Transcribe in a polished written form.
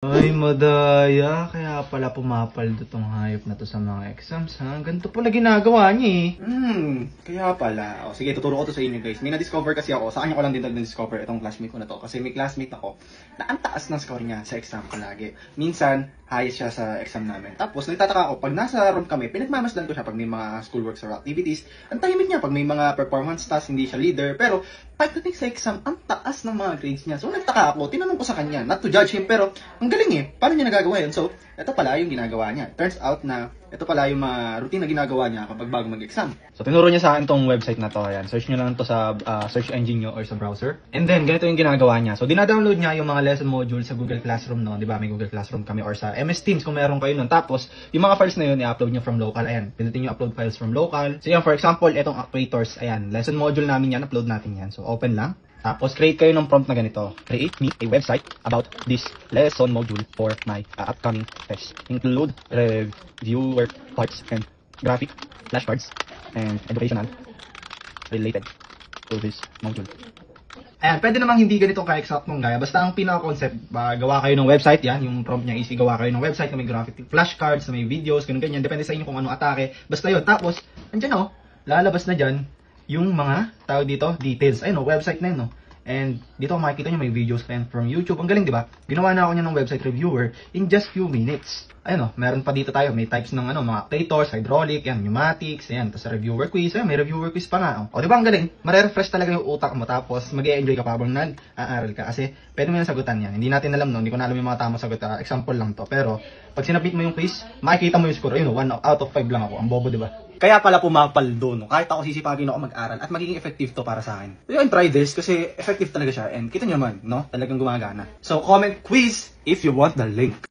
Ay, madaya. Kaya pala pumapaldo tong hayop na to sa mga exams, ha? Ganito pala ginagawa niya, eh. Kaya pala. O, sige, tuturo ko to sa inyo, guys. May na-discover kasi ako. Sa kanya ko lang din na-discover itong classmate ko na to. Kasi may classmate ako na ang taas ng score niya sa exam ko lagi. Minsan, highest siya sa exam namin. Tapos, nagtataka ako, pag nasa room kami, pinagmamasdan ko siya pag may mga schoolworks or activities. Ang tahimik niya pag may mga performance tasks, hindi siya leader. Pero, pagdating sa exam, ang taas ng mga grades niya. So, nagtaka ako, tinanong ko sa kanya, not to judge him, pero ang galing eh. Paano niya nagagawa yun? So, ito pala yung ginagawa niya. Turns out na ito pala yung mga routine na ginagawa niya kapag bago mag-exam. So, tinuro niya sa akin tong website na to. Ayan. Search nyo lang to sa search engine nyo or sa browser. And then, ganito yung ginagawa niya. So, dinadownload niya yung mga lesson module sa Google Classroom, no? Di ba? May Google Classroom kami or sa MS Teams kung meron kayo nun. Tapos, yung mga files na yun, i-upload niyo from local. Ayan. Pinutin nyo upload files from local. So, yan, for example, itong actuators. Ayan. Lesson module namin yan. Upload natin yan. So, open lang. Tapos, create kayo ng prompt na ganito. Create me a website about this lesson module for my upcoming test. Include reviewer parts and graphic flashcards and educational related to this module. Ayan, pwede namang hindi ganito ka-exact mong gaya. Basta ang pinaka-concept, gawa kayo ng website, yan. Yung prompt niya is gawa kayo ng website na may graphic flashcards, na may videos, ganun-ganyan. Depende sa inyo kung anong atake. Basta yun. Tapos, andyan lalabas na dyan yung mga tawag dito, details. Ayun website na yun, And dito makikita nyo may videos na yan from YouTube. Ang galing, di ba? Ginawa na ako niya ng website reviewer in just few minutes. Ayun meron pa dito tayo. May types ng mga actuators, hydraulic, yan, pneumatics, yan. Tapos reviewer quiz. Ayun, may reviewer quiz pa na. O, di ba ang galing? Mare-refresh talaga yung utak mo. Tapos mag-e-enjoy ka pa habang nag-aaral ka. Kasi pwede mo yung sagutan yan. Hindi natin alam, Hindi ko na alam yung mga tamang sagot. Example lang to. Pero pag sinabit mo yung quiz, makikita mo yung score. Ayun, 1 out of 5 lang ako. Ang bobo, di ba? Kaya pala pumapaldo, Kahit ako sisipagin ako mag-aral at magiging effective to para sa akin. So yun, try this kasi effective talaga siya and kita nyo naman, Talagang gumagana. So comment quiz if you want the link.